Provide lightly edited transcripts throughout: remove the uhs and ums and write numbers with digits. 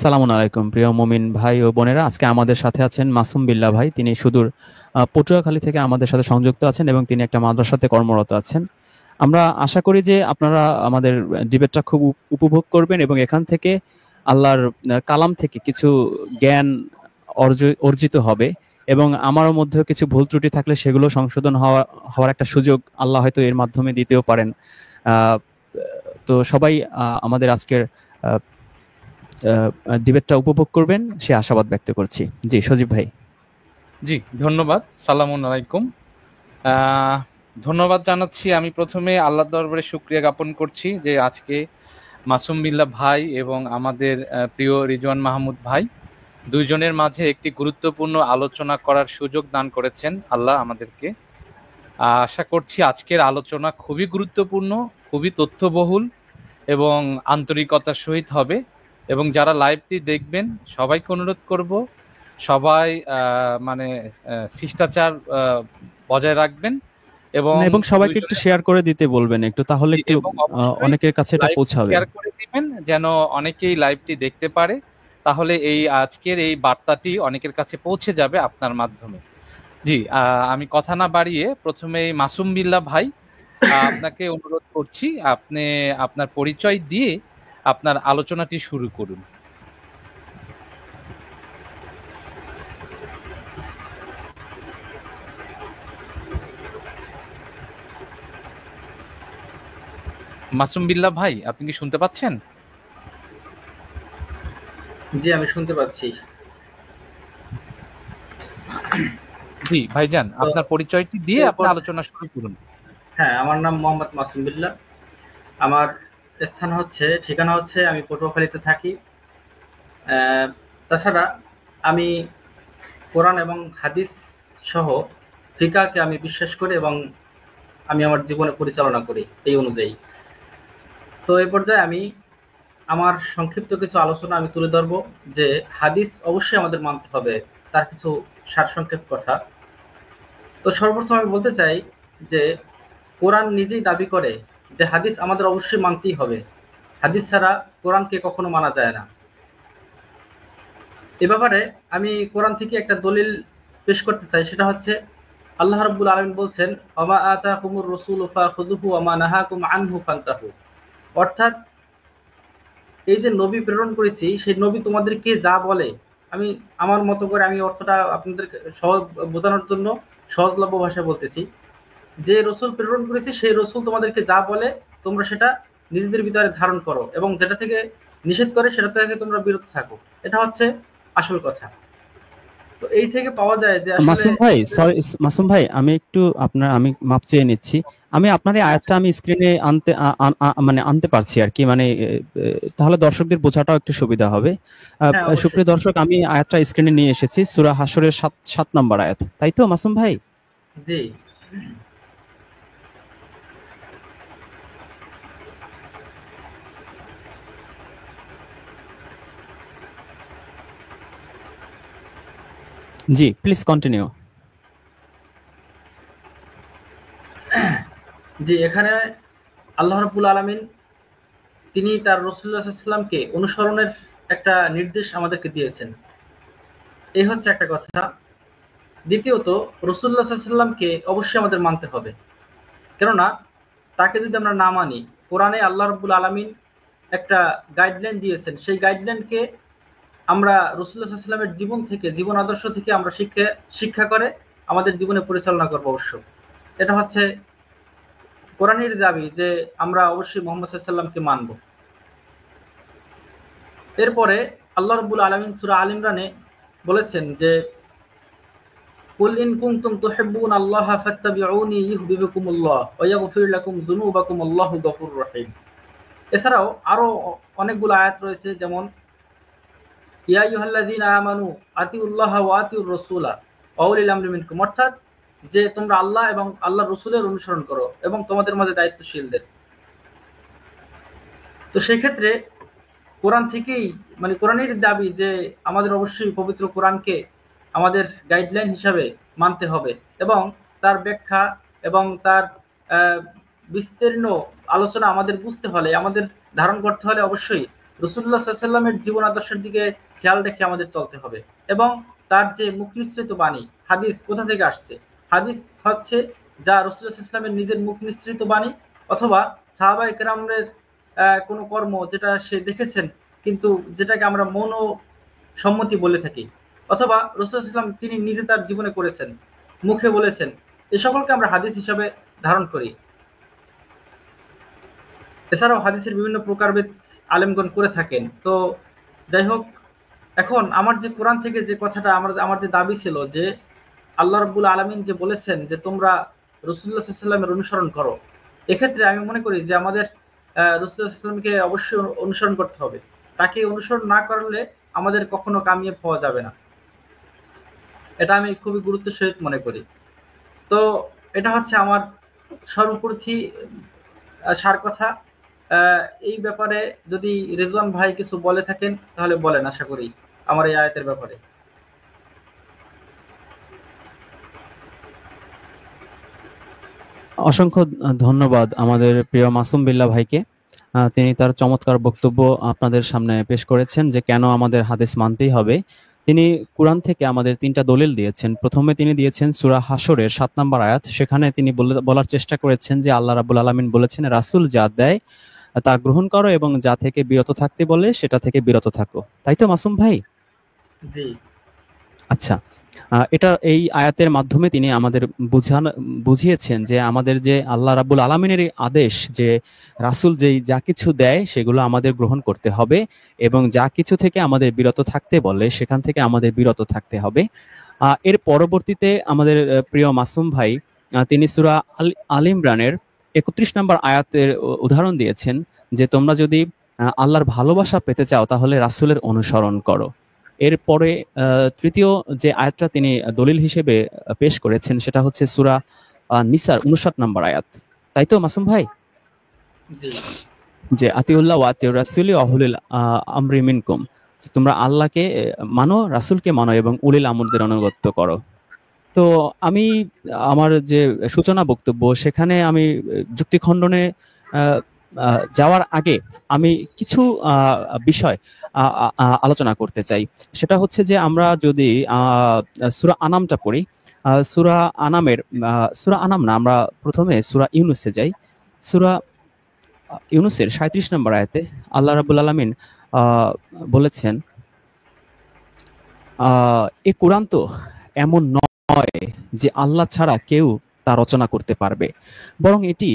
সালামুন আলাইকুম প্রিয় মুমিন ভাই ও বোনেরা। আজকে আমাদের সাথে আছেন মাসুম বিল্লাহ ভাই। তিনি সুদূর পটুয়াখালী থেকে আমাদের সাথে সংযুক্ত আছেন এবং তিনি একটা মাদ্রাসাতে কর্মরত আছেন। আমরা আশা করি যে আপনারা আমাদের ডিবেটটা খুব উপভোগ করবেন এবং এখান থেকে আল্লাহর কালাম থেকে কিছু জ্ঞান অর্জিত হবে এবং আমারও মধ্যেও কিছু ভুল ত্রুটি থাকলে সেগুলো সংশোধন হওয়ার একটা সুযোগ আল্লাহ হয়তো এর মাধ্যমে দিতেও পারেন। আহ, তো সবাই আমাদের আজকের ডিবেটটা উপভোগ করবেন সে আশাবাদ ব্যক্ত করছি। জি সজীব ভাই। জি, ধন্যবাদ। সালামুন আলাইকুম। আহ, ধন্যবাদ জানাচ্ছি। আমি প্রথমে আল্লাহর দরবারে শুকরিয়া জ্ঞাপন করছি যে আজকে মাসুম বিল্লাহ ভাই এবং আমাদের প্রিয় রিজওয়ান মাহমুদ ভাই দুইজনের মাঝে একটি গুরুত্বপূর্ণ আলোচনা করার সুযোগ দান করেছেন আল্লাহ আমাদেরকে। আশা করছি আজকের আলোচনা খুবই গুরুত্বপূর্ণ, খুবই তথ্যবহুল এবং আন্তরিকতার সহিত হবে। এবং যারা লাইভটি দেখবেন সবাইকে অনুরোধ করব সবাই মানে শিষ্টাচার বজায় রাখবেন এবং এবং সবাইকে একটু দুইজনের শেয়ার করে দিতে বলবেন একটু, তাহলে একটু এবং অবশ্যই অনেকের কাছে এটা লাইভটি পৌঁছাবে। শেয়ার করে দিবেন যেন অনেকেই লাইভটি দেখতে পারে। তাহলে এই আজকের এই বার্তাটি অনেকের কাছে পৌঁছে যাবে আপনার মাধ্যমে। জি, আমি কথা না বাড়িয়ে প্রথমেই মাসুম বিল্লাহ ভাই আপনাকে অনুরোধ করছি আপনি আপনার পরিচয় দিয়ে আপনার আলোচনাটি শুরু করুন। মাসুম বিল্লাহ ভাই, আপনি কি শুনতে পাচ্ছেন? জি, আমি শুনতে পাচ্ছি। জি ভাইজান, তো আপনার পরিচয়টি দিয়ে আপনি এরপর আলোচনা শুরু করুন। হ্যাঁ, আমার নাম মোহাম্মদ মাসুম বিল্লাহ। আমার ঠিকানা হচ্ছে আমি পটুয়াখালীতে থাকি। তাছাড়া আমি কোরআন এবং হাদিস সহ ফিকাহকে আমি বিশ্বাস করি এবং আমি আমার জীবনে পরিচালনা করি এই অনুযায়ী। তো এই পর্যায়ে আমি আমার সংক্ষিপ্ত কিছু আলোচনা আমি তুলে ধরবো যে হাদিস অবশ্যই আমাদের মানতে হবে, তার কিছু সারসংক্ষেপ কথা। তো সর্বপ্রথম আমি বলতে চাই যে কোরআন নিজেই দাবি করে যে হাদিস আমাদের অবশ্যই মানতেই হবে। হাদিস ছাড়া কোরআনকে কখনো মানা যায় না। এ ব্যাপারে আমি কোরআন থেকে একটা দলিল পেশ করতে চাই, সেটা হচ্ছে আল্লাহ রাব্বুল আলামিন বলছেন, ওমা আতাকুমুর রাসূলু ফাখুযুহু ওয়া মা নাহাকুম আনহু ফান্তাহু। অর্থাৎ এই যে নবী প্রেরণ করেছি, সেই নবী তোমাদেরকে যা বলে, আমি আমার মতো করে আমি অর্থটা আপনাদের সহজ বোঝানোর জন্য সহজলভ্য ভাষায় বলতেছি। যে রসুল প্রেরণ করেছি সেই রসুল তোমাদেরকে যা বলে তোমরা সেটা নিজেদের ভিতরে ধারণ করো এবং যেটা থেকে নিষেধ করে সেটা থেকে তোমরা বিরত থাকো। এটা হচ্ছে আসল কথা। তো এই থেকে পাওয়া যায় যে আসলে মাসুম ভাই, সরি মাসুম ভাই, আমি মাপ চেয়ে নিচ্ছি। আমি আপনার এই আয়াতটা আমি স্ক্রিনে আনতে মানে আনতে পারছি আর কি, মানে তাহলে দর্শকদের বোঝাটাও একটু সুবিধা হবে। হ্যাঁ, অবশ্যই। সুপ্রিয় দর্শক, আমি আয়াতটা স্ক্রিনে নিয়ে এসেছি, সূরা হাশরের 7 নম্বর আয়াত, তাই তো মাসুম ভাই? জি, জি প্লিজ কন্টিনিউ। জি, এখানে আল্লাহ রাব্বুল আলামিন তিনি তার রাসূলুল্লাহ সাল্লাল্লাহু আলাইহি ওয়াসাল্লামকে অনুসরণের একটা নির্দেশ আমাদেরকে দিয়েছেন। এই হচ্ছে একটা কথা। দ্বিতীয়ত, রাসূলুল্লাহ সাল্লাল্লাহু আলাইহি ওয়াসাল্লামকে অবশ্যই আমাদের মানতে হবে। কেননা তাকে যদি আমরা না মানি, কোরআনে আল্লাহ রাব্বুল আলামিন একটা গাইডলাইন দিয়েছেন, সেই গাইডলাইনকে আমরা রাসূলুল্লাহ সাল্লাল্লাহু আলাইহি ওয়াসাল্লামের জীবন থেকে, জীবন আদর্শ থেকে আমরা শিক্ষা করে আমাদের জীবনে পরিচালনা করব অবশ্য। এটা হচ্ছে কোরআনের দাবি যে আমরা অবশ্যই মুহাম্মদ সাল্লাল্লাহু আলাইহি ওয়াসাল্লামকে মানব। এরপরে আল্লাহ রাব্বুল আলামিন সূরা আল ইমরানে বলেছেন যে কুল ইন কুনতুম তুহিব্বুনাল্লাহা ফাত্তাবিউনি ইউহিব্বুকুমুল্লাহ ওয়া ইয়াগফির লাকুম যুনুবাকুম আল্লাহু গফুরুর রহিম। এছাড়াও আরো অনেকগুলো আয়াত রয়েছে, যেমন ইয়া আইয়ুহাল্লাযীনা আমানু আতিউল্লাহা ওয়া আতিউর রাসূলা ওয়া উলিল আমরি মিনকুম। অর্থাৎ যে তোমরা আল্লাহ এবং আল্লাহর রাসূলের অনুসরণ করো এবং তোমাদের মাঝে দায়িত্বশীলদের। তো সেক্ষেত্রে কোরআন থেকেই, মানে কোরআনের দাবি যে আমাদের অবশ্যই পবিত্র কোরআনকে আমাদের গাইডলাইন হিসাবে মানতে হবে এবং তার ব্যাখ্যা এবং তার বিস্তীর্ণ আলোচনা আমাদের বুঝতে হলে, আমাদের ধারণ করতে হলে অবশ্যই রাসূলুল্লাহ সাল্লাল্লাহু আলাইহি ওয়াসাল্লামের জীবন আদর্শের দিকে খেয়াল রেখে আমাদের চলতে হবে। এবং তার যে মুখ নিঃসৃত বাণী, হাদিস কোথা থেকে আসছে? হাদিস হচ্ছে যা রাসূলুল্লাহ সাল্লাল্লাহু আলাইহি ওয়াসাল্লামের নিজের মুখ নিঃসৃত বাণী, অথবা সাহাবায়ে কেরামের কোনো কর্ম যেটা সে দেখেছেন, কিন্তু যেটাকে আমরা মৌন সম্মতি বলে থাকি, অথবা রাসূলুল্লাহ সাল্লাল্লাহু আলাইহি ওয়াসাল্লাম তিনি নিজে তার জীবনে করেছেন, মুখে বলেছেন, এ সকলকে আমরা হাদিস হিসাবে ধারণ করি। এছাড়াও হাদিসের বিভিন্ন প্রকারভেদ আলেমগণ করে থাকেন। তো যাই হোক, এখন আমার যে কোরআন থেকে যে কথাটা আমার যে দাবি ছিল যে আল্লাহ রাব্বুল আলামিন যে বলেছেন যে তোমরা রাসূলুল্লাহ সাল্লাল্লাহু আলাইহি ওয়াসাল্লামের অনুসরণ করো, এক্ষেত্রে আমি মনে করি যে আমাদের রাসূলুল্লাহ সাল্লাল্লাহু আলাইহি ওয়াসাল্লামকে অবশ্যই অনুসরণ করতে হবে। তাকে অনুসরণ না করলে আমাদের কখনো কামিয়াব হওয়া যাবে না। এটা আমি খুবই গুরুত্বের সহিত মনে করি। তো এটা হচ্ছে আমার সর্বপ্রথি সার কথা। এই ব্যাপারে যদি রেজওয়ান ভাই কিছু বলে থাকেন তাহলে বলেন, আশা করি আমার এই আয়াতের ব্যাপারে। অসংখ্য ধন্যবাদ আমাদের প্রিয় মাসুম বিল্লাহ ভাইকে। তিনি তার চমৎকার বক্তব্য আপনাদের সামনে পেশ করেছেন যে কেন আমাদের হাদিস মানতেই হবে। তিনি কুরআন থেকে আমাদের 3টা দলিল দিয়েছেন। প্রথমে তিনি দিয়েছেন সূরা হাশরের 7 নম্বর আয়াত। সেখানে তিনি বলার চেষ্টা করেছেন যে আল্লাহ রাব্বুল আলামিন বলেছেন, রাসূল যা দেয় তা গ্রহণ করো এবং যা থেকে বিরত থাকতে বলে সেটা থেকে বিরত থাকো। তাই তো মাসুম ভাই? জি, আচ্ছা, এটা এই আয়াতের মাধ্যমে তিনি আমাদের বুঝিয়েছেন যে আমাদের যে আল্লাহ রাব্বুল আলামিনের এই আদেশ যে রাসূল যেই যা কিছু দেয় সেগুলো আমাদের গ্রহণ করতে হবে এবং যা কিছু থেকে আমাদের বিরত থাকতে বলে সেখান থেকে আমাদের বিরত থাকতে হবে। এর পরবর্তীতে আমাদের প্রিয় মাসুম ভাই তিনি সূরা আল ইমরানের 31 নম্বর আয়াতের উদাহরণ দিয়েছেন যে তোমরা যদি আল্লাহর ভালোবাসা পেতে চাও তাহলে রাসূলের অনুসরণ করো। এরপরে তৃতীয় যে আয়াতটা তিনি দলিল হিসেবে পেশ করেছেন সেটা হচ্ছে সূরা নিসার 59 নম্বর আয়াত। তাই তো মাসুম ভাই? জি, যে আতিউল্লাহ ওয়া আতিউর রাসূলি ওয়া উলিল আমরি মিনকুম, তোমরা আল্লাহকে মানো, রাসূলকে মানো এবং উলিল আমরদের আনুগত্য করো। তো আমি আমার যে সূচনা বক্তব্য সেখানে আমি যুক্তি খণ্ডনে আহ, যাওয়ার আগে আমি কিছু বিষয় আলোচনা করতে চাই। সেটা হচ্ছে যে আমরা যদি সূরা আনামটা পড়ি, সূরা আনাম না, আমরা প্রথমে সূরা ইউনুসে যাই। সূরা ইউনুসের 37 নম্বর আয়াতে আল্লাহ রাব্বুল আলামিন বলেছেন, এ কোরআন তো এমন নয় যে আল্লাহ ছাড়া কেউ তা রচনা করতে পারবে, বরং এটি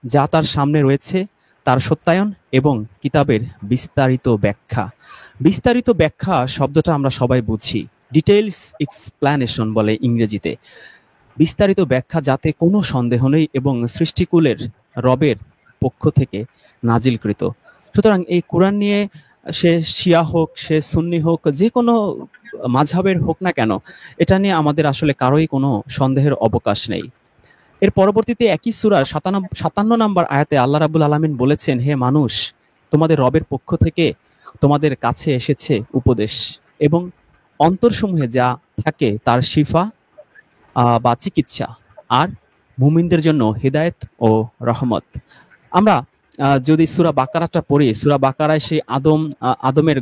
যা তার সামনে রয়েছে তার সত্যায়ন এবং কিতাবের বিস্তারিত ব্যাখ্যা। বিস্তারিত ব্যাখ্যা শব্দটা আমরা সবাই বুঝি, ডিটেইলস এক্সপ্লানেশন বলে ইংরেজিতে। বিস্তারিত ব্যাখ্যা যাতে কোনো সন্দেহ নেই এবং সৃষ্টিকুলের রবের পক্ষ থেকে নাজিলকৃত। সুতরাং এই কোরআন নিয়ে সে শিয়া হোক, সে সুন্নি হোক, যে কোনো মাযহাবের হোক না কেন, এটা নিয়ে আমাদের আসলে কারোই কোনো সন্দেহের অবকাশ নেই। এর পরবর্তীতে একই সূরার 57 নম্বর আয়াতে আল্লাহ রাব্বুল আলামিন বলেছেন, হে মানুষ, তোমাদের রবের পক্ষ থেকে তোমাদের কাছে এসেছে উপদেশ এবং অন্তরসমূহে যা থাকে তার শিফা বা চিকিৎসা, আর মুমিনদের জন্য হিদায়াত ও রহমত। আমরা যদি সূরা বাকারাটা পড়ি, সূরা বাকারায় সেই আদমের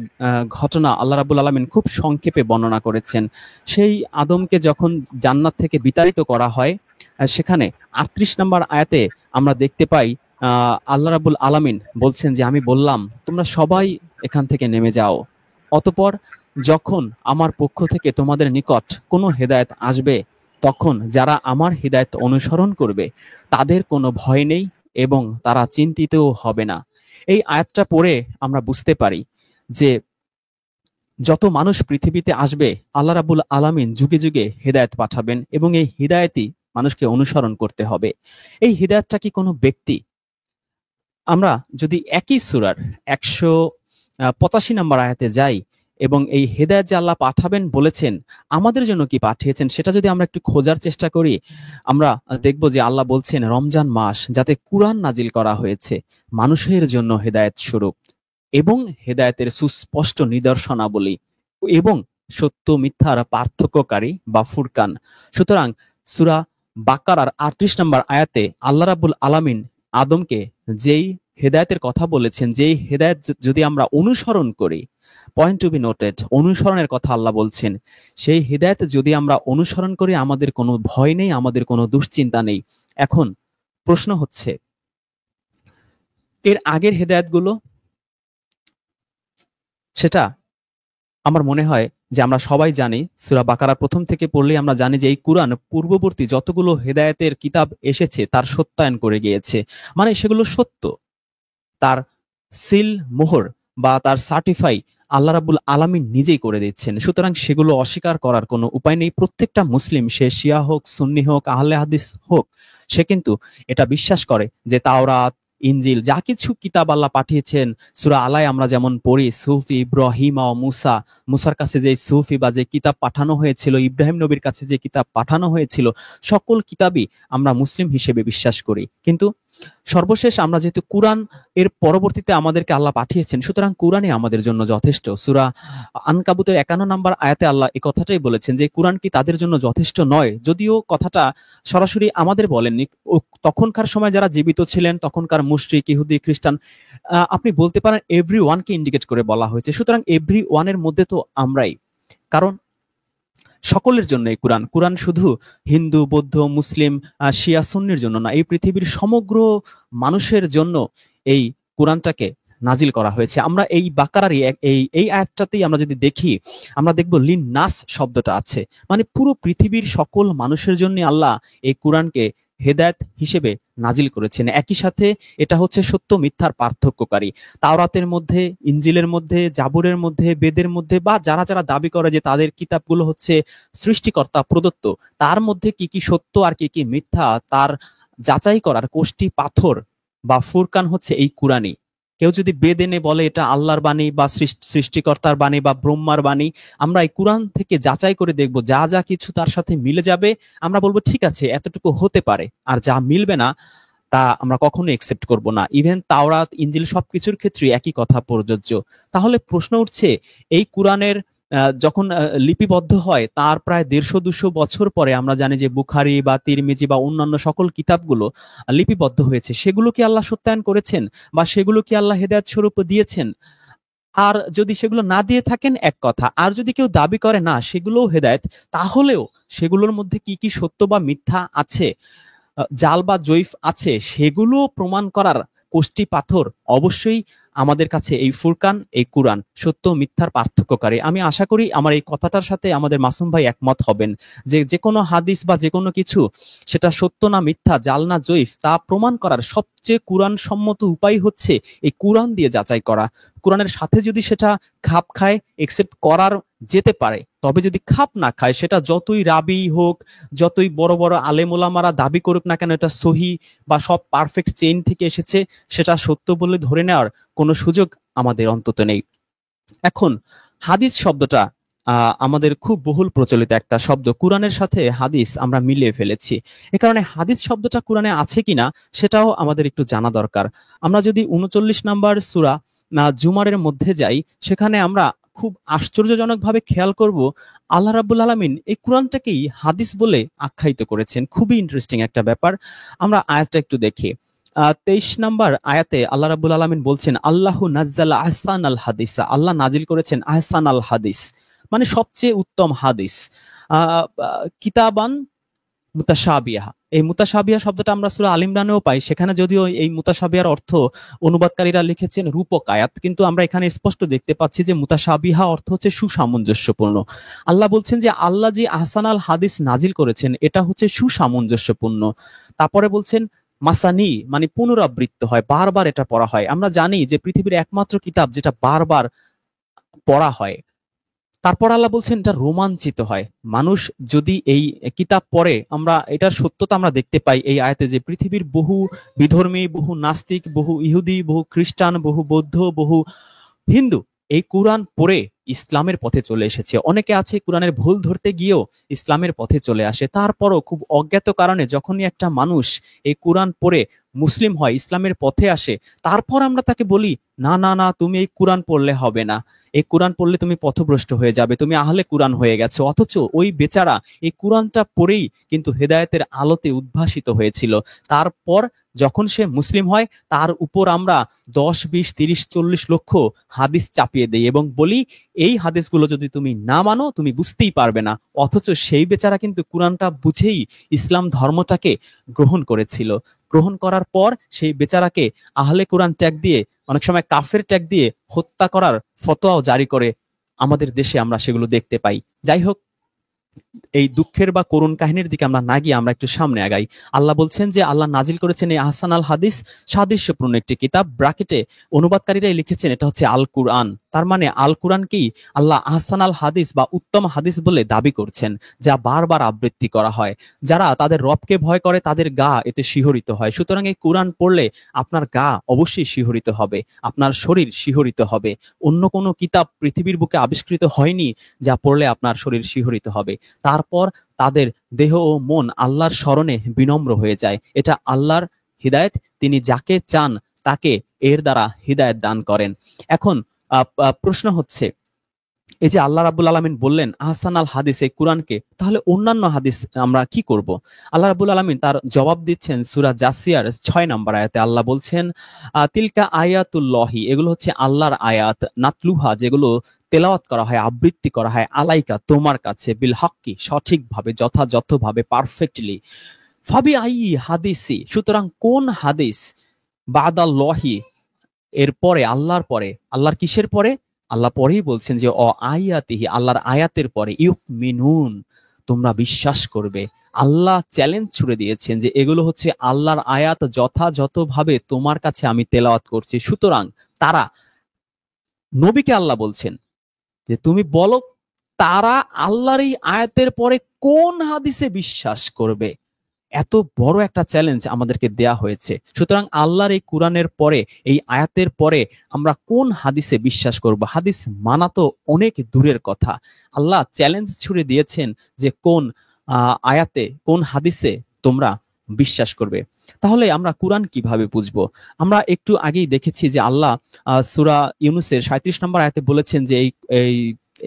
ঘটনা আল্লাহ রাব্বুল আলামিন খুব সংক্ষেপে বর্ণনা করেছেন। সেই আদমকে যখন জান্নাত থেকে বিতাড়িত করা হয়, সেখানে 38 নম্বর আয়াতে আমরা দেখতে পাই আল্লাহ রাব্বুল আলামিন বলছেন যে আমি বললাম তোমরা সবাই এখান থেকে নেমে যাও, অতঃপর যখন আমার পক্ষ থেকে তোমাদের নিকট কোনো হেদায়েত আসবে তখন যারা আমার হিদায়াত অনুসরণ করবে তাদের কোনো ভয় নেই এবং তারা চিন্তিতও হবে না। এই আয়াতটা পড়ে আমরা বুঝতে পারি যে যত মানুষ পৃথিবীতে আসবে আল্লাহ রাব্বুল আলামিন যুগে যুগে হিদায়াত পাঠাবেন এবং এই হিদায়াতই মানুষকে অনুসরণ করতে হবে। এই হিদায়াতটা কি কোনো ব্যক্তি? আমরা যদি একই সূরার 185 নম্বর আয়াতে যাই এবং এই হেদায়েত যে আল্লাহ পাঠাবেন বলেছেন, আমাদের জন্য কি পাঠিয়েছেন সেটা যদি আমরা একটু খোঁজার চেষ্টা করি, আমরা দেখব যে আল্লাহ বলছেন রমজান মাস যাতে কুরআন নাজিল করা হয়েছে মানুষের জন্য হেদায়েত স্বরূপ এবং হেদায়েতের সুস্পষ্ট নিদর্শনাবলী এবং সত্য মিথ্যার পার্থক্যকারী বা ফুরকান। সুতরাং সূরা বাকারার 38 নম্বর আয়াতে আল্লাহ রাব্বুল আলামিন আদমকে যেই হেদায়েতের কথা বলেছেন, যে এই হেদায়েত যদি আমরা অনুসরণ করি, পয়েন্ট টু বি নোটেড, অনুসরণের কথা আল্লাহ বলছেন, সেই হেদায়েত যদি আমরা অনুসরণ করি আমাদের কোনো ভয় নেই, আমাদের কোনো দুশ্চিন্তা নেই। এখন প্রশ্ন হচ্ছে, এর আগের হেদায়েতগুলো, সেটা আমার মনে হয় যে আমরা সবাই জানি, সূরা বাকারা প্রথম থেকে পড়লেই আমরা জানি যে এই কুরআন পূর্ববর্তী যতগুলো হেদায়েতের কিতাব এসেছে তার সত্যায়ন করে গিয়েছে। মানে সেগুলো সত্য, তার সিল মোহর বা তার সার্টিফাই আল্লাহ রাব্বুল আলামিন নিজেই করে দিচ্ছেন। সুতরাং সেগুলো অস্বীকার করার কোনো উপায় নেই। প্রত্যেকটা মুসলিম, সে শিয়া হোক, সুন্নি হোক, আহলে হাদিস হোক, সে কিন্তু এটা বিশ্বাস করে যে তাওরাত, ইনজিল, যা কিছু কিতাব আল্লাহ পাঠিয়েছেন, সূরা আলায় আমরা যেমন পড়ি, সুফি ইব্রাহিম ও মুসা, মুসার কাছে যে সুফি বা যে কিতাব পাঠানো হয়েছিল, ইব্রাহিম নবীর কাছে যে কিতাব পাঠানো হয়েছিল, সকল কিতাবই আমরা মুসলিম হিসেবে বিশ্বাস করি। কিন্তু সর্বশেষ আমরা যেহেতু কুরআন এর পরবর্তীতে আমাদেরকে আল্লাহ পাঠিয়েছেন, সুতরাং কুরআনই আমাদের জন্য যথেষ্ট। সূরা আনকাবুতের 51 নম্বর আয়াতে আল্লাহ এই কথাটাই বলেছেন যে কুরআন কি তাদের জন্য যথেষ্ট নয়। যদিও কথাটা সরাসরি আমাদের বলেননি, তখনকার সময় যারা জীবিত ছিলেন, তখনকার মুশরিক, ইহুদি, খ্রিস্টান, আপনি বলতে পারেন এভরি ওয়ানকে ইন্ডিকেট করে বলা হয়েছে। সুতরাং এভরি ওয়ানের মধ্যে তো আমরাই, কারণ সকলের জন্য এই কুরআন। কুরআন শুধু হিন্দু, বৌদ্ধ, মুসলিম, শিয়া, সুন্নির জন্য না, এই পৃথিবীর সমগ্র মানুষের জন্য এই কুরআনটাকে নাজিল করা হয়েছে। আমরা এই বাকারারই এই আয়াতটাতেই আমরা যদি দেখি, আমরা দেখব লিন নাস শব্দটা আছে, মানে পুরো পৃথিবীর সকল মানুষের জন্য আল্লাহ এই কুরআনকে হেদায়েত হিসেবে নাজিল করেছেন। একই সাথে এটা হচ্ছে সত্য মিথ্যার পার্থক্যকারী। তাওরাতের মধ্যে, ইনজিলের মধ্যে, জাবুরের মধ্যে, বেদের মধ্যে, বা যারা যারা দাবি করে যে তাদের কিতাবগুলো হচ্ছে সৃষ্টিকর্তা প্রদত্ত, তার মধ্যে কি কি সত্য আর কি কি মিথ্যা তার যাচাই করার কোষ্টি পাথর বা ফুরকান হচ্ছে এই কুরআনই। কেউ যদি বেদ এনে বলে এটা আল্লাহর বাণী বা সৃষ্টিকর্তার বাণী বা ব্রহ্মার বাণী, আমরা এই কুরআন থেকে যাচাই করে দেখব, যা যা কিছু তার সাথে মিলে যাবে আমরা বলবো ঠিক আছে, এতটুকু হতে পারে, আর যা মিলবে না তা আমরা কখনো একসেপ্ট করব না। ইভেন তাওরাত, ইনজিল সবকিছুর ক্ষেত্রে একই কথা প্রযোজ্য। তাহলে প্রশ্ন উঠছে, এই কুরআনের যখন লিপিবদ্ধ হয় তার প্রায় 150-200 বছর পরে আমরা জানি যে বুখারী বা তিরমিজি বা অন্যান্য সকল কিতাবগুলো লিপিবদ্ধ হয়েছে, সেগুলো কি আল্লাহ সত্যায়ন করেছেন বা সেগুলো কি আল্লাহ হেদায়েত স্বরূপ দিয়েছেন? আর যদি সেগুলো না দিয়ে থাকেন এক কথা, আর যদি কেউ দাবি করে না সেগুলোও হেদায়েত, তাহলেও সেগুলোর মধ্যে কি কি সত্য বা মিথ্যা আছে, জাল বা জয়ীফ আছে, সেগুলো প্রমাণ করার কোষ্টি পাথর অবশ্যই আমাদের কাছে এই ফুরকান, এই কুরআন, সত্য মিথ্যার পার্থক্যকারী। আমি আশা করি আমার এই কথাটার সাথে আমাদের মাসুম ভাই একমত হবেন যে যে কোনো হাদিস বা যে কোনো কিছু, সেটা সত্য না মিথ্যা, জাল না জয়ীফ, তা প্রমাণ করার সবচেয়ে কুরআন সম্মত উপায় হচ্ছে এই কুরআন দিয়ে যাচাই করা। কুরআনের সাথে যদি সেটা খাপ খায়, একসেপ্ট করার যেতে পারে, তবে যদি খাপ না খায়, সেটা যতই রাবি হোক, যতই বড় বড় আলেম ওলামারা দাবি করুক না কেন এটা সহি বা সব পারফেক্ট চেইন থেকে এসেছে, সেটা সত্য বলে ধরে নেওয়ার কোনো সুযোগ আমাদের অন্তত নেই। এখন হাদিস শব্দটা আমাদের খুব বহুল প্রচলিত একটা শব্দ। কুরআনের সাথে হাদিস আমরা মিলিয়ে ফেলেছি। এ কারণে হাদিস শব্দটা কুরআনে আছে কিনা সেটাও আমাদের একটু জানা দরকার। আমরা যদি 39 নাম্বার সূরা জুমারের মধ্যে যাই, সেখানে আমরা খুব আশ্চর্যজনকভাবে খেয়াল করব আল্লাহ রাব্বুল আলামিন এই কুরআনটাকেই হাদিস বলে আখ্যায়িত করেছেন। খুবই ইন্টারেস্টিং একটা ব্যাপার। আমরা আয়াতটা একটু দেখি। 23 নাম্বার আয়াতে আল্লাহ রাব্বুল আলামিন বলছেন, আল্লাহু নাজ্জালা আহসানাল হাদিস, আল্লাহ নাজিল করেছেন আহসানাল হাদিস, মানে সবচেয়ে উত্তম হাদিস। কিতাবান মুতাশাবিহা, এই মুতাশাবিহা শব্দটা আমরা সূরা আল ইমরানেও পাই। সেখানে যদিও এই মুতাশাবিহার অর্থ অনুবাদকারীরা লিখেছেন রূপক আয়াত, কিন্তু আমরা এখানে স্পষ্ট দেখতে পাচ্ছি যে মুতাশাবিহা অর্থ হচ্ছে সুসামঞ্জস্যপূর্ণ। আল্লাহ বলছেন যে আল্লাহ যে আহসানাল হাদিস নাজিল করেছেন এটা হচ্ছে সুসামঞ্জস্যপূর্ণ। তারপরে বলছেন মাসানি, মানে পুনরাবৃত্ত হয়, বারবার এটা পড়া হয়। আমরা জানি যে পৃথিবীর একমাত্র কিতাব যেটা বারবার পড়া হয়। তারপর আল্লাহ বলছেন এটা রোমাঞ্চিত হয়। মানুষ যদি এই কিতাব পড়ে, আমরা এটার সত্যতা আমরা দেখতে পাই এই আয়াতে, যে পৃথিবীর বহু বিধর্মী, বহু নাস্তিক, বহু ইহুদি, বহু খ্রিস্টান, বহু বৌদ্ধ, বহু হিন্দু এই কুরআন পড়ে ইসলামের পথে চলে এসেছে। অনেকে আছে কুরআনের ভুল ধরতে গিয়েও ইসলামের পথে চলে আসে। তারপরও খুব অজ্ঞাত কারণে যখনই একটা মানুষ এই কুরআন পড়ে মুসলিম হয়, ইসলামের পথে আসে, তারপর আমরা তাকে বলি না না না, তুমি এই কোরআন পড়লে হবে না, এই কোরআন পড়লে তুমি পথভ্রষ্ট হয়ে যাবে, তুমি আহলে কোরআন হয়ে গেছো। অথচ ওই বেচারা এই কোরআনটা পড়েই কিন্তু হেদায়েতের আলোতে উদ্ভাসিত হয়েছিল। তারপর যখন সে মুসলিম হয়, তার উপর আমরা 10, 20, 30, 40 লক্ষ হাদিস চাপিয়ে দেই এবং বলি এই হাদিসগুলো যদি তুমি না মানো তুমি বুঝতেই পারবে না। অথচ সেই বেচারা কিন্তু কোরআনটা বুঝেই ইসলাম ধর্মটাকে গ্রহণ করেছিল। গ্রহণ করার পর সেই বেচারাকে আহলে কোরআন ট্যাগ দিয়ে, অনেক সময় কাফের ট্যাগ দিয়ে হত্যা করার ফতোয়াও জারি করে আমাদের দেশে আমরা সেগুলো দেখতে পাই। যাই হোক, এই দুঃখের বা করুণ কাহিনীর দিকে আমরা না গিয়ে আমরা একটু সামনে আগাই। আল্লাহ বলছেন যে আল্লাহ নাজিল করেছেন এই আহসান আল হাদিস, সাদৃশ্যপূর্ণ একটি কিতাব। ব্রাকেটে অনুবাদকারীরাই লিখেছেন এটা হচ্ছে আল কুরআন। তার মানে আল কুরআনকেই আল্লাহ আহসান আল হাদিস বা উত্তম হাদিস বলে দাবি করছেন, যা বারবার আবৃত্তি করা হয়। যারা তাদের রবকে ভয় করে তাদের গা এতে শিহরিত হয়। সুতরাং এই কোরআন পড়লে আপনার গা অবশ্যই শিহরিত হবে, আপনার শরীর শিহরিত হবে। অন্য কোনো কিতাব পৃথিবীর বুকে আবিষ্কৃত হয়নি যা পড়লে আপনার শরীর শিহরিত হবে। তারপর তাদের দেহ ও মন আল্লাহর স্মরণে বিনম্র হয়ে যায়। এটা আল্লাহর হিদায়েত, তিনি যাকে চান তাকে এর দ্বারা হিদায়েত দান করেন। এখন প্রশ্ন হচ্ছে, এই যে আল্লাহ রাব্বুল আলামিন বললেন আহসান আল হাদিস এই কোরআনকে, তাহলে অন্যান্য হাদিস আমরা কি করব? আল্লাহ রাব্বুল আলামিন তার জবাব দিচ্ছেন সূরা জাসিয়ার 6 নম্বর আয়াতে। আল্লাহ বলছেন তিলকা আয়াতুল্লাহি, এগুলো হচ্ছে আল্লাহর আয়াত, নাতলুহা যেগুলো তেলাওয়াত করা হয়, আবৃত্তি করা হয়, আলাইকা তোমার কাছে, বিল হাক্কি সঠিকভাবে, যথাযথভাবে, পারফেক্টলি, ফাবি আই হাদিসি, সুতরাং কোন হাদিস, বাদাল্লাহি এর পরে, আল্লাহর পরে, আল্লাহর কিসের পরে? আল্লাহ পরেই বলছেন যে অ আয়াতিহি, আল্লাহর আয়াতের পরে, ইউমিনুন তোমরা বিশ্বাস করবে। আল্লাহ চ্যালেঞ্জ ছুড়ে দিয়েছেন যে এগুলো হচ্ছে আল্লাহর আয়াত, যথাযথভাবে তোমার কাছে আমি তেলাওয়াত করছি। সুতরাং তারা, নবীকে আল্লাহ বলছেন যে তুমি বলো তারা আল্লাহর এই আয়াতের পরে কোন হাদিসে বিশ্বাস করবে। এত বড় একটা চ্যালেঞ্জ আমাদেরকে দেয়া হয়েছে। সুতরাং আল্লাহর এই কোরআনের পরে, এই আয়াতের পরে আমরা কোন হাদিসে বিশ্বাস করব? হাদিস মানা তো অনেক দূরের কথা, আল্লাহ চ্যালেঞ্জ ছুড়ে দিয়েছেন যে কোন আয়াতে, কোন হাদিসে তোমরা বিশ্বাস করবে। তাহলে আমরা কোরআন কিভাবে বুঝবো? আমরা একটু আগেই দেখেছি যে আল্লাহ সূরা ইউনূসের 37 নম্বর আয়াতে বলেছেন যে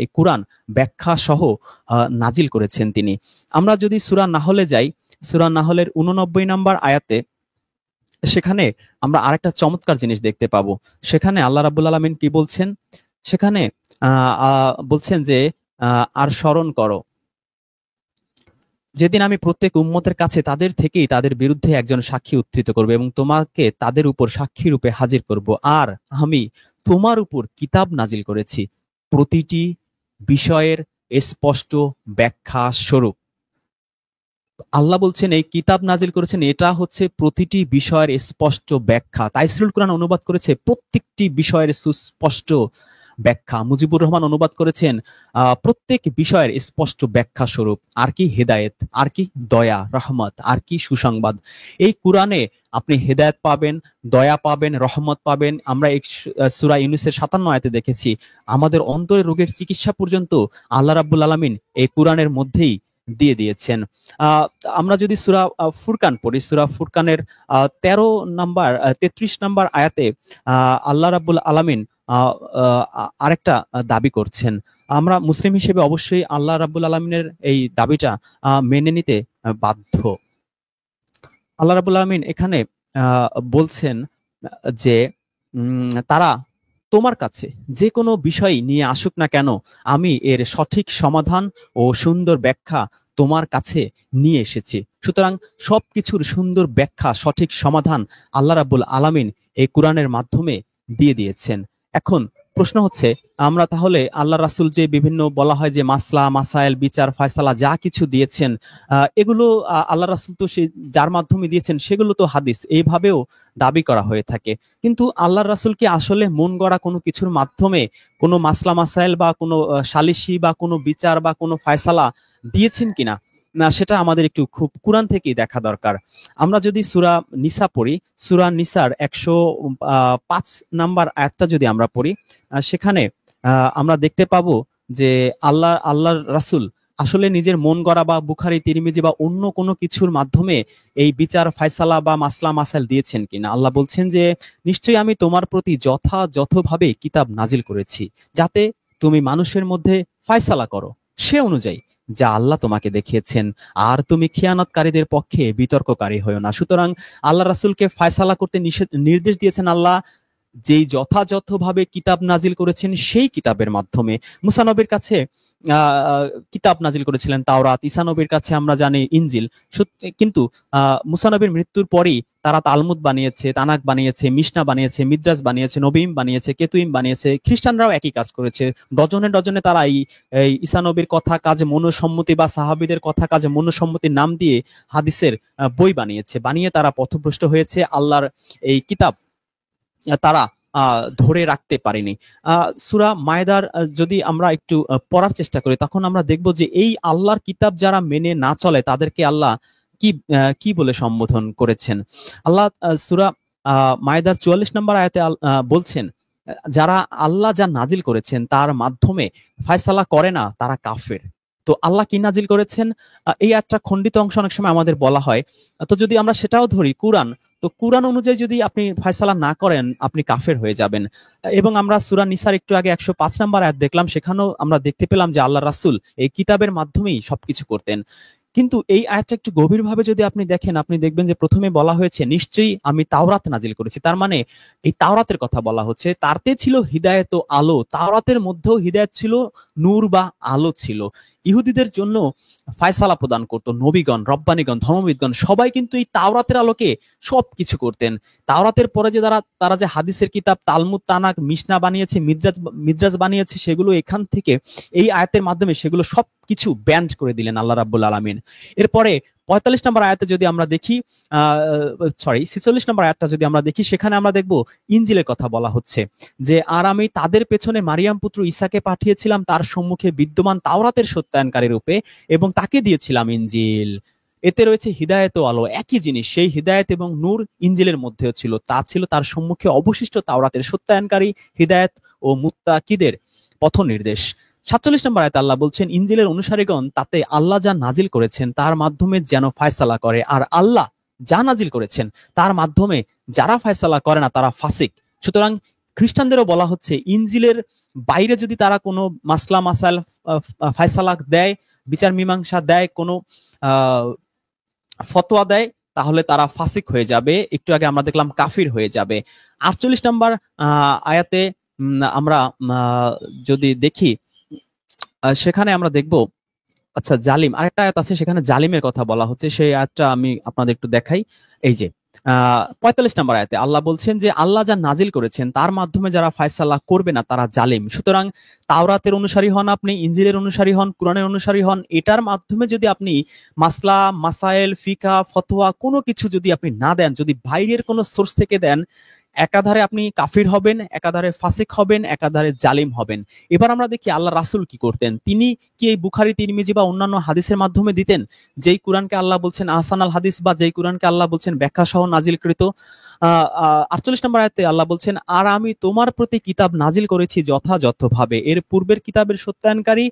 এই কোরআন ব্যাখ্যা সহ নাজিল করেছেন তিনি। আমরা যদি সূরা নাহলে যাই, সূরা নাহলের 89 নম্বর আয়াতে, সেখানে আমরা আরেকটা চমৎকার জিনিস দেখতে পাবো। সেখানে আল্লাহ রাব্বুল আলামিন কি বলছেন? সেখানে বলছেন যে আর স্মরণ করো যেদিন আমি প্রত্যেক উম্মতের কাছে তাদের থেকেই তাদের বিরুদ্ধে একজন সাক্ষী উদ্ধৃত করবে এবং তোমাকে তাদের উপর সাক্ষী রূপে হাজির করব। আর আমি তোমার উপর কিতাব নাজিল করেছি প্রতিটি বিষয়ের স্পষ্ট ব্যাখ্যা স্বরূপ। আল্লাহ বলছেন এই কিতাব নাজিল করেছেন, এটা হচ্ছে প্রতিটি বিষয়ের স্পষ্ট ব্যাখ্যা। তাইসিরুল কোরআন অনুবাদ করেছে প্রত্যেকটি বিষয়ের সুস্পষ্ট ব্যাখ্যা। মুজিবুর রহমান অনুবাদ করেছেন প্রত্যেক বিষয়ের স্পষ্ট ব্যাখ্যা স্বরূপ। আর কি হেদায়েত, আর কি দয়া, রহমত, আর কি সুসংবাদ। এই কোরআনে আপনি হেদায়েত পাবেন, দয়া পাবেন, রহমত পাবেন। আমরা এই সূরা ইউনূসের 57 আয়াতে দেখেছি আমাদের অন্তরের রোগের চিকিৎসা পর্যন্ত আল্লাহ রাব্বুল আলামিন এই কোরআনের মধ্যেই দিয়ে দিয়েছেন। আমরা যদি সূরা ফুরকান পড়ি, সূরা ফুরকানের 33 নম্বর আয়াতে আল্লাহ রাব্বুল আলামিন আরেকটা দাবি করছেন। আমরা মুসলিম হিসেবে অবশ্যই আল্লাহ রাব্বুল আলামিনের এই দাবিটা মেনে নিতে বাধ্য। আল্লাহ রাব্বুল আলামিন এখানে বলছেন যে তারা তোমার কাছে যে কোনো বিষয় নিয়ে আসুক না কেন, আমি এর সঠিক সমাধান ও সুন্দর ব্যাখ্যা তোমার কাছে নিয়ে এসেছি। সুতরাং সবকিছুর সুন্দর ব্যাখ্যা, সঠিক সমাধান আল্লাহ রাব্বুল আলামিন এই কোরআনের মাধ্যমে দিয়ে দিয়েছেন। এখন প্রশ্ন হচ্ছে, আমরা তাহলে আল্লাহ রাসূল যে বিভিন্ন বলা হয় যে মাসলা, মাসাইল, বিচার, ফয়সালা যা কিছু দিয়েছেন, এগুলো আল্লাহ রাসূল তো সে যার মাধ্যমে দিয়েছেন সেগুলো তো হাদিস, এইভাবেও দাবি করা হয়ে থাকে। কিন্তু আল্লাহ রাসূল কি আসলে মন গড়া কোনো কিছুর মাধ্যমে কোনো মাসলা, মাসাইল বা কোনো সালিসি বা কোনো বিচার বা কোনো ফয়সালা দিয়েছেন কিনা, না সেটা আমাদের একটু খুব কোরআন থেকেই দেখা দরকার। আমরা যদি সূরা নিসা পড়ি, সূরা নিসার 105 নাম্বার আয়াতটা যদি আমরা পড়ি, সেখানে আমরা দেখতে পাবো যে আল্লাহর রাসূল আসলে নিজের মন গড়া বা বুখারী তিরমিজি বা অন্য কোনো কিছুর মাধ্যমে এই বিচার ফায়সালা বা মাসলা মাসাইল দিয়েছেন কিনা। আল্লাহ বলছেন যে নিশ্চয়ই আমি তোমার প্রতি যথাযথভাবে কিতাব নাজিল করেছি, যাতে তুমি মানুষের মধ্যে ফায়সালা করো সে অনুযায়ী যা আল্লাহ তোমাকে দেখিয়েছেন, আর তুমি খিয়ানতকারীদের পক্ষে বিতর্ককারী হয়েও না। সুতরাং আল্লাহ রাসূলকে ফায়সালা করতে নির্দেশ দিয়েছেন আল্লাহ যেই যথাযথভাবে কিতাব নাজিল করেছেন সেই কিতাবের মাধ্যমে। মুসা নবীর কাছে কিতাব নাজিল করেছিলেন তাওরাত, ঈসা নবীর কাছে আমরা জানি ইনজিল। কিন্তু মুসা নবীর মৃত্যুর পরেই তারা তালমুদ বানিয়েছে, তানাক বানিয়েছে, মিশনা বানিয়েছে, মিদ্রাস বানিয়েছে, নবীম বানিয়েছে, কেতুইম বানিয়েছে। খ্রিস্টানরাও একই কাজ করেছে। ডজনে ডজনে তারা এই ঈসা নবীর কথা কাজে মনুসম্মতি বা সাহাবীদের কথা কাজে মনুসম্মতির নাম দিয়ে হাদিসের বই বানিয়েছে, বানিয়ে তারা পথভ্রষ্ট হয়েছে। আল্লাহর এই কিতাব তারা ধরে রাখতে পারেনি। সূরা মায়েদার যদি আমরা একটু পড়ার চেষ্টা করি, তখন আমরা দেখব যে এই আল্লাহর কিতাব যারা মেনে না চলে তাদেরকে আল্লাহ কি বলে সম্বোধন করেছেন। আল্লাহ সূরা মায়েদার ৪৪ নম্বর আয়াতে বলছেন, যারা আল্লাহ যা নাজিল করেছেন তার মাধ্যমে ফায়সালা করে না তারা কাফের। তো আল্লাহ কি নাজিল করেছেন, এই একটা খণ্ডিত অংশ অনেক সময় আমাদের বলা হয়। তো যদি আমরা সেটাও ধরি কুরআন, তো কুরআন অনুযায়ী যদি আপনি ফায়সালা না করেন আপনি কাফের হয়ে যাবেন। এবং আমরা সূরা নিসার একটু আগে ১০৫ নম্বর আয়াত দেখলাম, সেখানেও আমরা দেখতে পেলাম যে আল্লাহ রাসূল এই কিতাবের মাধ্যমেই সবকিছু করতেন। কিন্তু এই আয়াতটা একটু গভীরভাবে যদি আপনি দেখেন, আপনি দেখবেন যে প্রথমে বলা হয়েছে নিশ্চয়ই আমি তাওরাত নাজিল করেছি। তার মানে এই তাওরাতের কথা বলা হচ্ছে, তারতে ছিল হিদায়াত ও আলো। তাওরাতের মধ্যেও হিদায়াত ছিল, নূর বা আলো ছিল। ইহুদিদের জন্য ফায়সালা প্রদান করতো নবীগণ, রব্বানীগণ, ধর্মবিদগণ, সবাই কিন্তু এই তাওরাতের আলোকে সবকিছু করতেন। তাওরাতের পরে যে তারা যে হাদিসের কিতাব তালমুদ, তানাক, মিশনা বানিয়েছে, মিদ্রাজ বানিয়েছে, সেগুলো এখান থেকে এই আয়াতের মাধ্যমে সেগুলো সবকিছু ব্যান্ড করে দিলেন আল্লাহ রাব্বুল আলামিন। এরপরে ৪৫ নম্বর আয়াতে যদি আমরা দেখি, ৪৬ নম্বর আয়াতটা যদি আমরা দেখি, সেখানে আমরা দেখব ইনজিলের কথা বলা হচ্ছে যে আর আমি তাদের পেছনে মারিয়াম পুত্র ঈসাকে পাঠিয়েছিলাম তার সম্মুখে বিদ্যমান তাওরাতের সত্যায়নকারী রূপে, এবং তাকে দিয়েছিলাম ইনজিল। এতে রয়েছে হিদায়াত ও আলো, একই জিনিস। সেই হিদায়াত এবং নূর ইনজিলের মধ্যেও ছিল, তা ছিল তার সম্মুখে অবশিষ্ট তাওরাতের সত্যায়নকারী, হিদায়াত ও মুত্তাকিদের পথ নির্দেশ। ৪৭ নম্বর আয়াতে আল্লাহ বলছেন ইনজিলের অনুসারীগণ তাতে আল্লাহ যা নাজিল করেছেন তার মাধ্যমে যেন ফায়সালা করে, আর আল্লাহ যা নাজিল করেছেন তার মাধ্যমে যারা ফায়সালা করে না তারা ফাসিক। সুতরাং খ্রিস্টানদেরও বলা হচ্ছে ইনজিলের বাইরে যদি তারা কোনো মাসলা মাসাইল ফায়সালা দেয়, বিচার মীমাংসা দেয়, কোনো ফতোয়া দেয়, তাহলে তারা ফাসিক হয়ে যাবে। একটু আগে আমরা দেখলাম কাফির হয়ে যাবে। ৪৮ নম্বর আয়াতে আমরা যদি দেখি, সেখানে আমরা দেখব, আচ্ছা জালিম, আরেকটা আয়াত আছে সেখানে জালিমের কথা বলা হচ্ছে, সেই আয়াতটা আমি আপনাদের একটু দেখাই। এই যে ৪৫ নম্বর আয়াতে আল্লাহ বলছেন যে আল্লাহ যা নাজিল করেছেন তার মাধ্যমে যারা ফায়সালা করবে না তারা জালিম। সুতরাং তাওরাতের অনুসারী হন আপনি, ইনজিলের অনুসারী হন, কুরআনের অনুসারী হন, এটার মাধ্যমে যদি আপনি মাসলা মাসাইল ফিকা ফতোয়া কোনো কিছু যদি আপনি না দেন, যদি বাইরের কোনো সোর্স থেকে দেন, একাধারে আপনি কাফির হবেন, একাধারে ফাসিক হবেন, একাধারে জালিম হবেন। এবার আমরা দেখি আল্লাহ রাসূল কি করতেন। তিনি কি এই বুখারী তিরমিজি বা অন্যান্য হাদিসের মাধ্যমে দিতেন, যেই কুরআনকে আল্লাহ বলছেন আহসানাল হাদিস, বা যেই কুরআনকে আল্লাহ বলছেন ব্যাখ্যা সহ নাজিলকৃত। ৪৮ নম্বর আয়াতে আল্লাহ বলছেন আর আমি তোমার প্রতি কিতাব নাজিল করেছি যথাযথভাবে, এর পূর্বের কিতাবের সত্যায়নকারী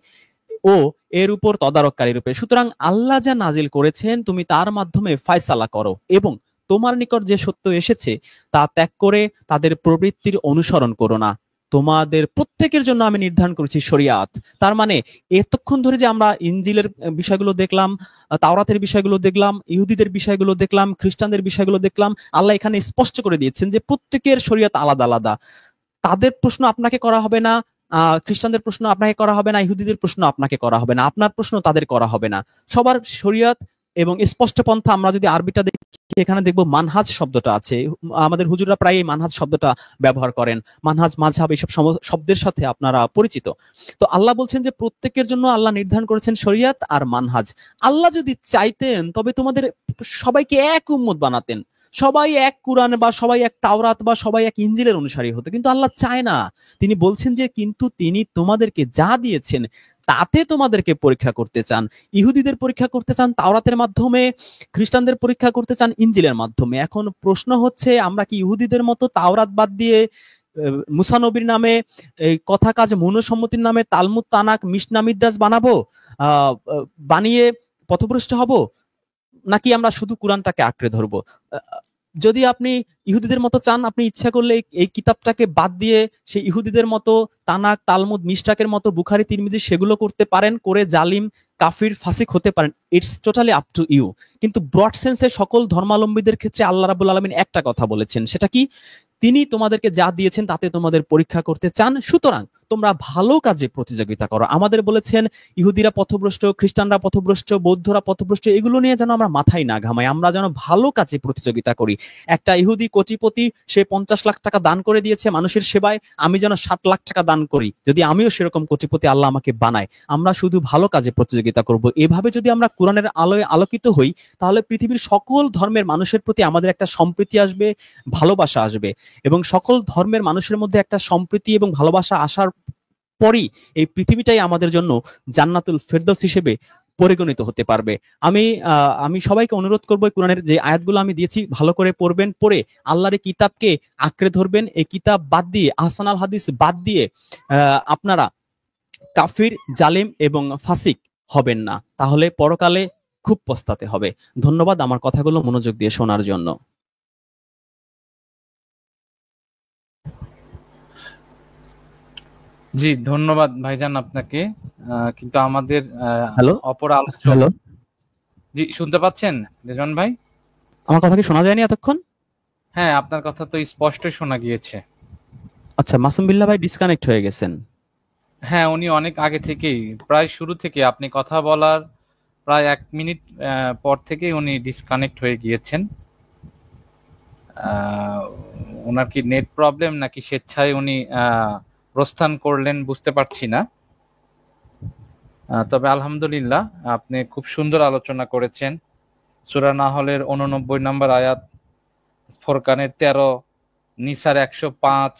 ও এর উপর তদারককারী রূপে। সুতরাং আল্লাহ যা নাজিল করেছেন তুমি তার মাধ্যমে ফায়সালা করো, এবং তোমার নিকট যে সত্য এসেছে তা ত্যাগ করে তাদের প্রবৃত্তির অনুসরণ করো না। তোমাদের প্রত্যেকের জন্য আমি নির্ধারণ করেছি শরিয়াত। তার মানে এতক্ষণ ধরে যে আমরা ইনজিলের বিষয়গুলো দেখলাম, তাওরাতের বিষয়গুলো দেখলাম, ইহুদিদের বিষয়গুলো দেখলাম, খ্রিস্টানদের বিষয়গুলো দেখলাম, আল্লাহ এখানে স্পষ্ট করে দিয়েছেন যে প্রত্যেকের শরিয়াত আলাদা আলাদা। তাদের প্রশ্ন আপনাকে করা হবে না, খ্রিস্টানদের প্রশ্ন আপনাকে করা হবে না, ইহুদিদের প্রশ্ন আপনাকে করা হবে না, আপনার প্রশ্ন তাদের করা হবে না। সবার শরিয়াত এবং স্পষ্ট পন্থা। আমরা যদি আরবিটা দেখি, এখানে দেখবো মানহাজ শব্দটা আছে। আমাদের হুজুররা প্রায় এই মানহাজ শব্দটা ব্যবহার করেন। মানহাজ, মাযহাব, এইসব শব্দের সাথে আপনারা পরিচিত। তো আল্লাহ বলছেন যে প্রত্যেকের জন্য আল্লাহ নির্ধারণ করেছেন শরিয়াত আর মানহাজ। আল্লাহ যদি চাইতেন তবে তোমাদের সবাইকে এক উম্মত বানাতেন, সবাই এক কুরআন বা সবাই এক তাওরাত বা সবাই এক ইনজিলের অনুসারী হতো, কিন্তু আল্লাহ চায় না। তিনি বলছেন যে কিন্তু তিনি তোমাদেরকে যা দিয়েছেন তাতে তোমাদেরকে পরীক্ষা করতে চান। ইহুদিদের পরীক্ষা করতে চান তাওরাতের মাধ্যমে, খ্রিস্টানদের পরীক্ষা করতে চান ইনজিলের মাধ্যমে। এখন প্রশ্ন হচ্ছে আমরা কি ইহুদিদের মতো তাওরাত বাদ দিয়ে মুসা নবীর নামে, এই কথা কাজ মনসম্মতির নামে তালমুদ, তানাক, মিশনা, মিদ্রাজ বানাবো, বানিয়ে পথভ্রষ্ট হব, নাকি আমরা শুধু কোরআনটাকে আঁকড়ে ধরবো? যদি আপনি ইহুদিদের মতো চান, আপনি ইচ্ছা করলে এই কিতাবটাকে বাদ দিয়ে সেই ইহুদিদের মতো তানাক, তালমুদ, মিশরাকের মতো বুখারী, তিরমিজি সেগুলো করতে পারেন, করে জালিম, কাফির, ফাসিক হতে পারেন। It's totally up to you. কিন্তু ব্রড সেন্সে সকল ধর্মাবলম্বীদের ক্ষেত্রে আল্লাহ রাব্বুল আলামিন একটা কথা বলেছেন, সেটা কি? তিনি তোমাদেরকে যা দিয়েছেন তাতে তোমাদের পরীক্ষা করতে চান, সুতরাং তোমরা ভালো কাজে প্রতিযোগিতা করো। আমাদের বলেছেন ইহুদিরা পথভ্রষ্ট, খ্রিস্টানরা পথভ্রষ্ট, বৌদ্ধরা পথভ্রষ্ট, এগুলো নিয়ে যেন আমরা মাথায় না ঘামাই, আমরা যেন ভালো কাজে প্রতিযোগিতা করি। একটা ইহুদি কোটিপতি, সে 50 লাখ টাকা দান করে দিয়েছে মানুষের সেবায়, আমি যেন 60 লাখ টাকা দান করি, যদি আমিও সেরকম কোটিপতি আল্লাহ আমাকে বানায়। আমরা শুধু ভালো কাজে প্রতিযোগিতা করব। এভাবে যদি আমরা কোরআনের আলোয় আলোকিত হই, তাহলে পৃথিবীর সকল ধর্মের মানুষের প্রতি আমাদের একটা সম্প্রীতি আসবে, ভালোবাসা আসবে, এবং সকল ধর্মের মানুষের মধ্যে একটা সম্প্রীতি এবং ভালোবাসা আসার পরই এই পৃথিবীটাই আমাদের জন্য জান্নাতুল ফেরদৌস হিসেবে পরিগণিত হতে পারবে। আমি সবাইকে অনুরোধ করবো, কোরআনের যে আয়াতগুলো আমি দিয়েছি ভালো করে পড়বেন, পড়ে আল্লাহর এই কিতাবকে আঁকড়ে ধরবেন। এই কিতাব বাদ দিয়ে, আহসান আল হাদিস বাদ দিয়ে আপনারা কাফির, জালিম এবং ফাসিক হবেন না, তাহলে পরকালে খুব পস্তাতে হবে। ধন্যবাদ আমার কথাগুলো মনোযোগ দিয়ে শোনার জন্য। জি, ধন্যবাদ ভাইজান আপনাকে। কিন্তু আমাদের হ্যালো অপর আলোচক, হ্যালো, জি শুনতে পাচ্ছেন রেজন ভাই? আমার কথা কি শোনা যায়নি এতক্ষণ? হ্যাঁ, আপনার কথা তো স্পষ্টই শোনা গিয়েছে। আচ্ছা, মাসুম বিল্লাহ ভাই ডিসকানেক্ট হয়ে গেছেন। হ্যাঁ, উনি অনেক আগে থেকেই, প্রায় শুরু থেকে, আপনি কথা বলার প্রায় 1 মিনিট পর থেকেই উনি ডিসকানেক্ট হয়ে গিয়েছেন। ওনার কি নেট প্রবলেম নাকি স্বেচ্ছায় উনি প্রস্থান করলেন বুঝতে পারছি না। তবে আলহামদুলিল্লাহ, আপনি খুব সুন্দর আলোচনা করেছেন। সূরা নাহলের 89 নম্বর আয়াত, ফোরকানের 13, নিসার 105,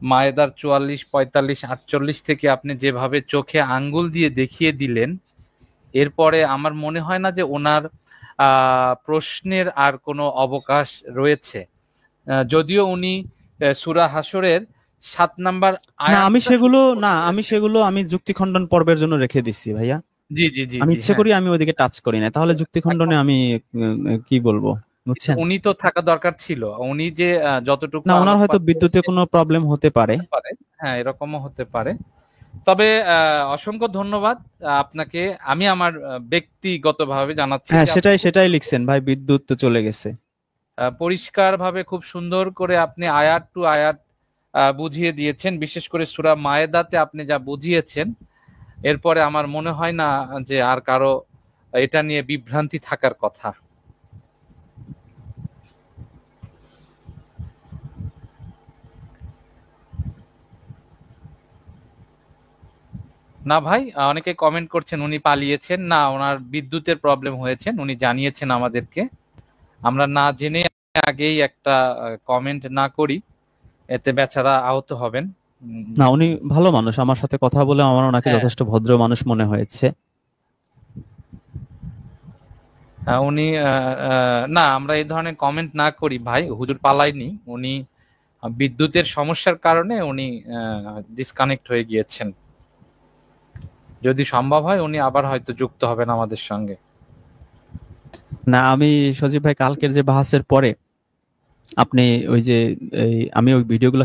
মায়েদার 44, 45, 48 থেকে আপনি যেভাবে চোখে আঙ্গুল দিয়ে দেখিয়ে দিলেন, এরপরে আমার মনে হয় না যে ওনার প্রশ্নের আর কোনো অবকাশ রয়েছে। যদিও উনি সূরা হাসরের 7 নাম্বার না, আমি আয়াতটা সেগুলো শুরু না, করেছেন। আমি সেগুলো আমি যুক্তি খণ্ডন পর্বের জন্য রেখে দিচ্ছি ভাইয়া। জি জি জি আমি জি, ইচ্ছে হ্যাঁ। করি আমি ওইদিকে টাচ করি না, তাহলে যুক্তি খণ্ডনে এখন আমি কি বলবো, বুঝছেন? উনি তো থাকা দরকার ছিল। উনি যে যতটুকু না, ওনার হয়তো আলোকপাত বিদ্যুতে করেছেন, কোনো প্রবলেম হতে পারে। হতে পারে। হ্যাঁ, এরকমও হতে পারে। তবে অসংখ্য ধন্যবাদ আপনাকে। আমি আমার ব্যক্তিগতভাবে জানাচ্ছি হ্যাঁ, যে আপনি সেটাই খুব সেটাই লিখছেন ভাই, বিদ্যুৎ তো চলে গেছে। পরিষ্কারভাবে, খুব সুন্দর করে আপনি আয়াত টু আয়াত বুঝিয়ে দিয়েছেন। বিশেষ করে সূরা মায়েদাতে আপনি যা বুঝিয়েছেন, এরপরে আমার মনে হয় না যে আর কারো এটা নিয়ে বিভ্রান্তি থাকার কথা। না ভাই, অনেকে কমেন্ট করছেন উনি পালিয়েছেন। না, ওনার বিদ্যুতের প্রবলেম হয়েছে, উনি জানিয়েছেন আমাদেরকে। আমরা না জেনে আগেই একটা কমেন্ট না করি, এতে বেচারা আহত হবেন। না, উনি ভালো মানুষ, আমার সাথে কথা বলে আমার ওনাকে হ্যাঁ, যথেষ্ট ভদ্র মানুষ মনে হয়েছে। উনি না, আমরা এই ধরনের কমেন্ট না করি ভাই। হুজুর পালায়নি, উনি বিদ্যুতের সমস্যার কারণে উনি ডিসকানেক্ট হয়ে গিয়েছেন। যদি সম্ভব হয় উনি আবার হয়তো যুক্ত হবেন আমাদের সঙ্গে। না, আমি সজীব ভাই কালকের যে বাহাসের পরে আপনি ওই যে আমি ওই ভিডিওগুলো